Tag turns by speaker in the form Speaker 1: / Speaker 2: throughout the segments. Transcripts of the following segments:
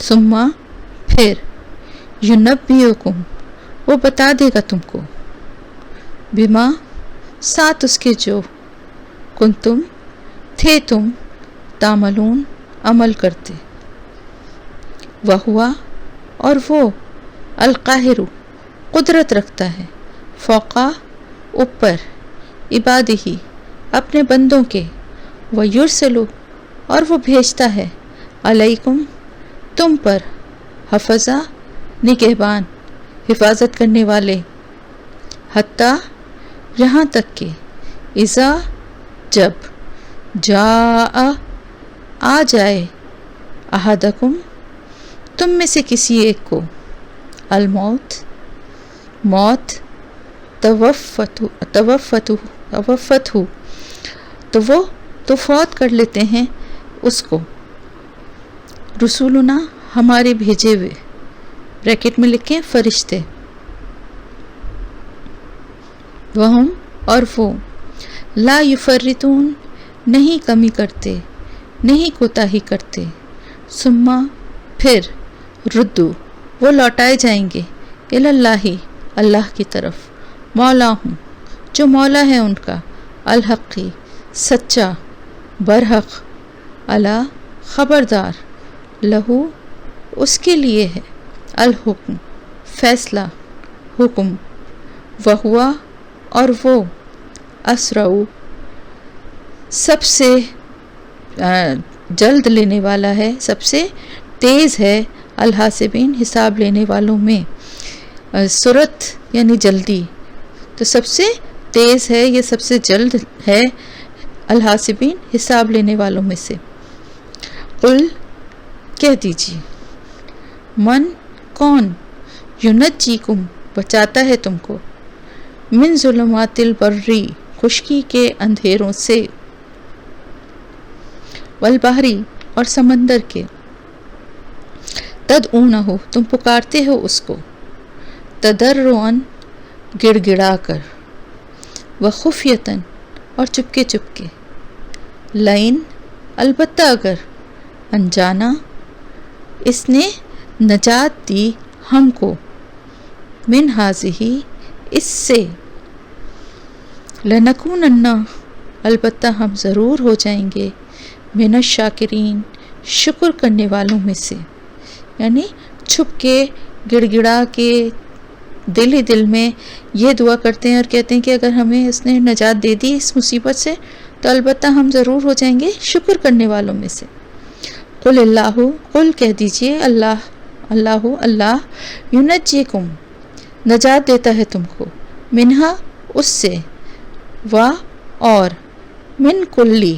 Speaker 1: ثم پھر ینبئکم وہ بتا دے گا تم کو بما ساتھ اس کے جو کنتم تھے تم تعملون عمل کرتے وہوا اور وہ القاہر قدرت رکھتا ہے فوقا اوپر عبادہی اپنے بندوں کے ویرسلو اور وہ بھیجتا ہے علیکم تم پر حفظہ نگہبان حفاظت کرنے والے حتیٰ یہاں تک کہ اذا جب جاء آ جائے احدکم تم میں سے کسی ایک کو الموت موت توفت ہو تو وہ تو فوت کر لیتے ہیں اس کو رسولنا ہمارے بھیجے ہوئے بریکٹ میں لکھیں فرشتے وہم اور وہ لا یفرطون نہیں کمی کرتے نہیں کوتاہی کرتے ثم پھر ردو وہ لوٹائے جائیں گے اللہ اللہ کی طرف مولا ہوں جو مولا ہے ان کا الحقی سچا برحق اللہ خبردار لہو اس کے لیے ہے الحکم فیصلہ حکم وہوا اور وہ اسرعو سب سے جلد لینے والا ہے سب سے تیز ہے الحاسبین حساب لینے والوں میں سرعت یعنی جلدی تو سب سے تیز ہے یہ سب سے جلد ہے الحاسبین حساب لینے والوں میں سے قل کہہ دیجیے من کون ینجیکم بچاتا ہے تم کو من ظلمات البری خشکی کے اندھیروں سے والبحری اور سمندر کے تدعونہ تم پکارتے ہو اس کو تضرعا گڑ گڑا کر وخفیۃ اور چپکے چپکے لئن البتہ اگر انجانا اس نے نجات دی ہم کو من ہذہ اس سے لنکونن البتہ ہم ضرور ہو جائیں گے من الشاکرین شکر کرنے والوں میں سے یعنی چھپ کے گڑ گڑا کے دل ہی دل میں یہ دعا کرتے ہیں اور کہتے ہیں کہ اگر ہمیں اس نے نجات دے دی اس مصیبت سے تو البتہ ہم ضرور ہو جائیں گے شکر کرنے والوں میں سے قل اللہ قل کہہ دیجئے اللہ ینجیکم نجات دیتا ہے تم کو منہا اس سے اور من کلی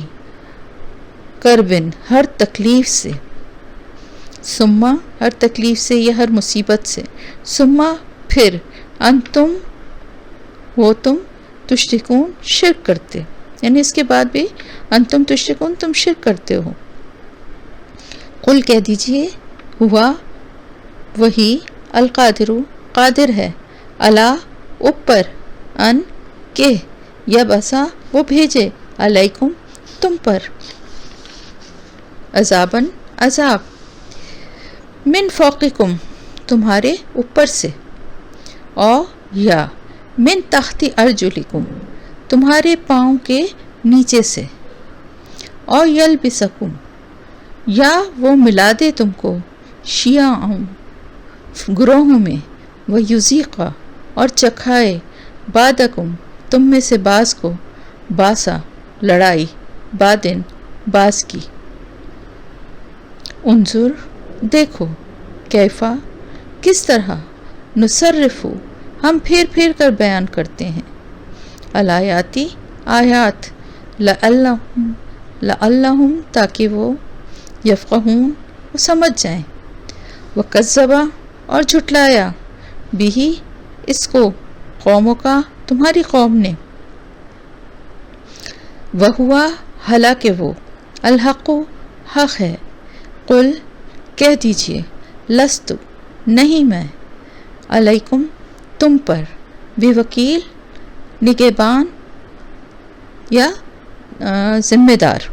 Speaker 1: کربن ہر تکلیف سے ثم ہر تکلیف سے یا ہر مصیبت سے ثم پھر انتم وہ تم تشرکون شرک کرتے یعنی اس کے بعد بھی انتم تشرکون تم شرک کرتے ہو قل کہہ دیجئے ہوا وہی القادر قادر ہے اللہ اوپر ان کہ یا بسا وہ بھیجے علیکم تم پر عذاباً عذاب من فوقکم تمہارے اوپر سے او یا من تحت ارجلکم تمہارے پاؤں کے نیچے سے او یلبسکم یا وہ ملا دے تم کو شیعاً گروہوں میں ویذیقا اور چکھائے بعدکم تم میں سے بعض کو باسا لڑائی بعدن بعض کی انظر دیکھو کیفا کس طرح نصرف ہم پھیر پھیر کر بیان کرتے ہیں الایاتی آیات لعلہم تاکہ وہ یفقہون وہ سمجھ جائیں وکذبا اور جھٹلایا بھی اس کو قوموں کا تمہاری قوم نے وہوا حالانکہ وہ الحق حق ہے قل کہہ دیجئے لست نہیں میں علیکم تم پر بے وکیل نگہبان یا ذمہ دار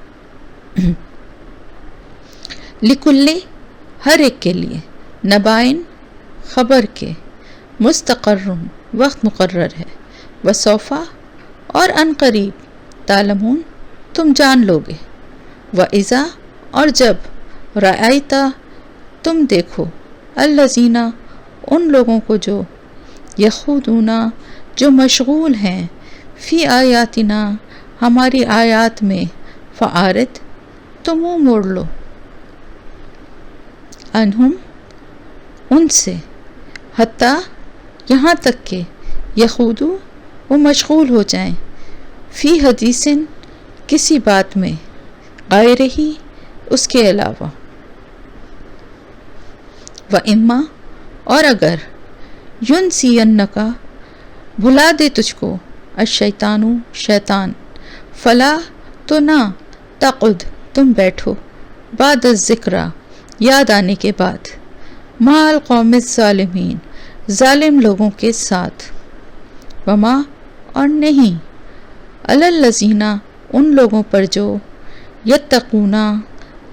Speaker 1: لکل ہر ایک کے لیے، نبائن خبر کے، مستقرن وقت مقرر ہے، وسوفا اور ان قریب، تعلمون تم جان لوگے، وَإِذَا اور جب، رأیتا تم دیکھو، الذین ان لوگوں کو جو، یخوضون جو مشغول ہیں، فی آیاتنا ہماری آیات میں، فعارض تو منہ موڑ لو، عنہم ان سے، حتیٰ یہاں تک کہ، یخوضوا وہ مشغول ہو جائیں، فی حدیث کسی بات میں، غیر ہی اس کے علاوہ، وَإِمَّا اور اگر، يُنْسِيَنَّكَ بھلا دے تجھ کو، الشیطان شیطان، فلا تو نہ، تقعد تم بیٹھو، بعد الذکریٰ یاد آنے کے بعد، مع القوم الظالمین ظالم لوگوں کے ساتھ، وما اور نہیں، علی الذین ان لوگوں پر جو، یتقون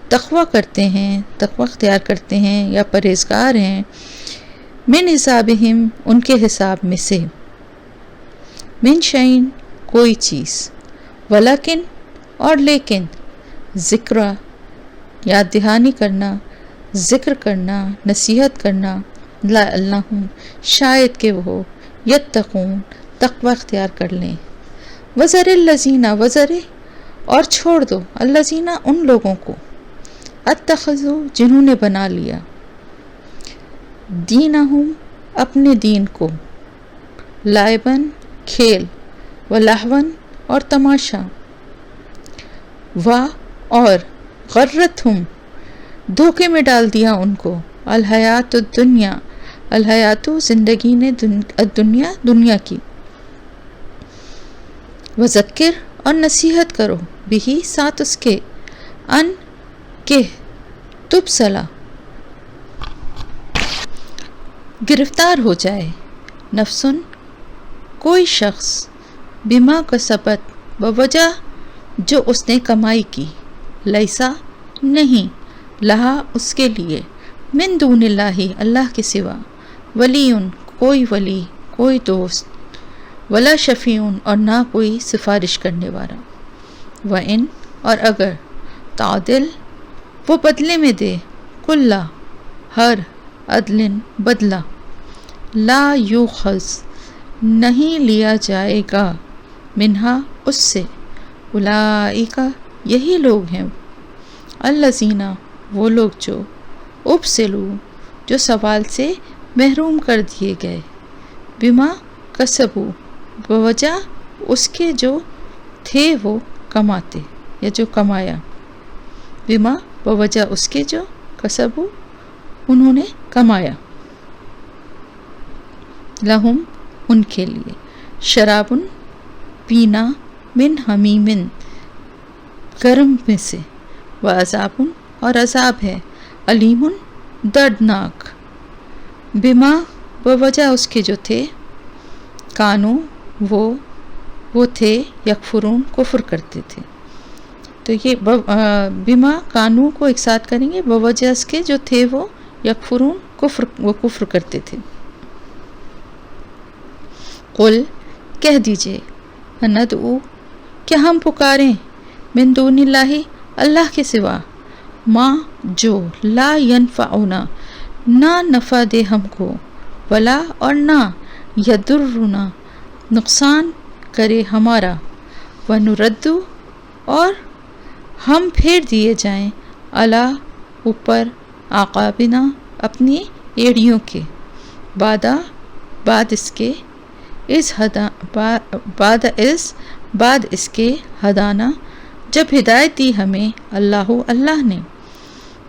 Speaker 1: تقوی کرتے ہیں، تقوی اختیار کرتے ہیں یا پرہیزگار ہیں، من حسابہم ان کے حساب میں سے، من شیء کوئی چیز، ولیکن اور لیکن، ذکرہ یاد دہانی کرنا، ذکر کرنا، نصیحت کرنا، لعلہم شاید کہ وہ، یتقون تقوی اختیار کر لیں، وذر الذین وذر اور چھوڑ دو، الذین ان لوگوں کو، اتخذوا جنہوں نے بنا لیا، دینہم اپنے دین کو، لعباً کھیل، ولہواً اور تماشا، اور غرتہم دھوکے میں ڈال دیا ان کو، الحیات الدنیا الحیات زندگی نے، الدنیا دنیا کی، وذکر اور نصیحت کرو، بھی ساتھ اس کے، ان کہ تبصلا گرفتار ہو جائے، نفسن کوئی شخص، بما کسبت بوجہ جو اس نے کمائی کی، لیسا نہیں، لہا اس کے لیے، من دون اللہ اللہ کے سوا، ولیٌ کوئی ولی، کوئی دوست، ولا شفیعٌ اور نہ کوئی سفارش کرنے والا، وَإِن اور اگر، تعدل وہ بدلے میں دے، کلا ہر، عدل بدلہ، لا یوخذ نہیں لیا جائے گا، منہا اس سے، اولئک یہی لوگ ہیں، الذین وہ لوگ جو، ابسلوا جو سوال سے محروم کر دیے گئے، بما کسبوا بوجہ اس کے جو تھے وہ کماتے یا جو کمایا، بما بوجہ اس کے جو، کسبوا انہوں نے کمایا، لہم ان کے لیے، شرابن پینا، من حمیم گرم میں سے، وعذاب اور عذاب ہے، علیم دردناک، بما بوجہ اس کے جو تھے، کانو وہ تھے، یکفرون کفر کرتے تھے، تو یہ بما کانو کو ایک ساتھ کریں گے، بوجہ اس کے جو تھے وہ، یکفرون وہ کفر کرتے تھے، قل کہہ دیجئے، ندعو کیا ہم پکاریں، من دون اللہ اللہ کے سوا، ما جو، لا ینفعنا نہ نفع دے ہم کو، ولا اور نہ، یضرنا نقصان کرے ہمارا، ونرد اور ہم پھیر دیے جائیں، علی اوپر، اعقابنا اپنی ایڑیوں کے، بعد اس کے، بعد اس کے، ہدانا جب ہدایت دی ہمیں، اللہ نے،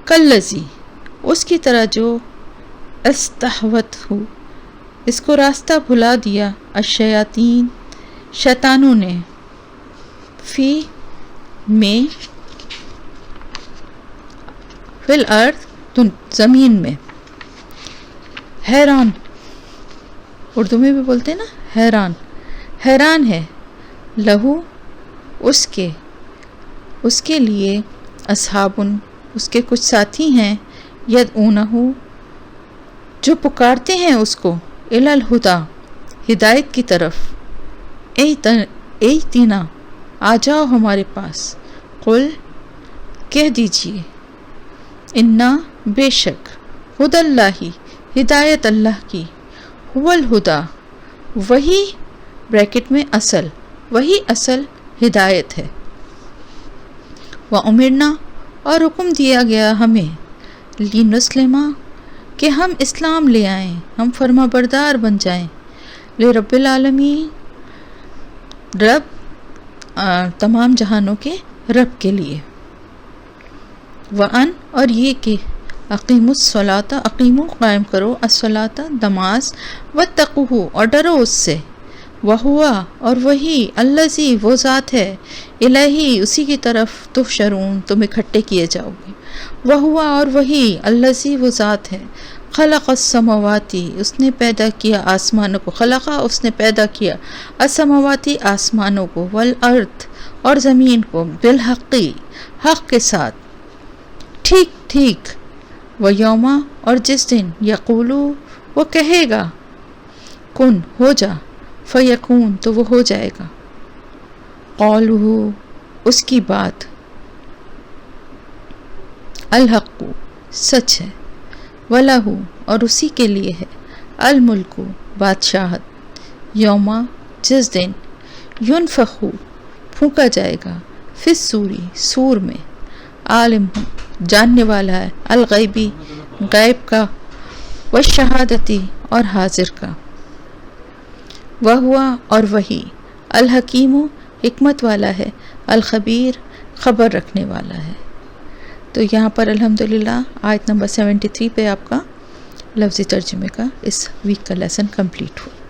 Speaker 1: کالذی اس کی طرح جو، استحوذہ اس کو راستہ بھلا دیا، الشیاطین شیطانوں نے، فی الارض زمین میں، حیران اردو میں بھی بولتے ہیں نا، حیران ہے، لہو اس کے لیے، اصحابن اس کے کچھ ساتھی ہیں، یدعونہ جو پکارتے ہیں اس کو، الی الہدا ہدایت کی طرف، ایتنا آ جاؤ ہمارے پاس، قل کہہ دیجئے، انا بے شک، ہدی اللہ ہدایت اللہ کی، هو الہدا وہی بریکٹ میں اصل، وہی اصل ہدایت ہے، وَأُمِرْنَا اور حکم دیا گیا ہمیں، لِنُسْلِمَ کہ ہم اسلام لے آئیں، ہم فرما بردار بن جائیں، لِرَبِّ العالمین رب تمام جہانوں کے رب کے لیے، وَأَن اور یہ کہ اقیموا الصلاۃ اقیمو قائم کرو الصلاۃ نماز، واتقوہ اور ڈرو اس سے، وہوا اور وہی الذی وہ ذات ہے، الہی اسی کی طرف تحشرون تم اکٹھے کیے جاؤ گے، وہوا اور وہی الذی وہ ذات ہے، خلق السماواتی اس نے پیدا کیا آسمانوں کو، خلقہ اس نے پیدا کیا، السماواتی آسمانوں کو، والارض اور زمین کو، بالحقی حق کے ساتھ، ٹھیک ٹھیک، ویوما اور جس دن یقولو وہ کہے گا، کن ہو جا، فیکون تو وہ ہو جائے گا، قولہ اس کی بات، الحق سچ ہے، وَلَہُ اور اسی کے لیے ہے، الملک بادشاہت، یوما جس دن، ینفخ پھونکا جائے گا، فی الصوری سور میں، عالم جاننے والا ہے، الغیبی غیب کا، والشہادتی اور حاضر کا، وہوا اور وہی، الحکیم حکمت والا ہے، الخبیر خبر رکھنے والا ہے۔ تو یہاں پر الحمدللہ آیت نمبر 73 پہ آپ کا لفظی ترجمے کا اس ویک کا لیسن کمپلیٹ ہوا۔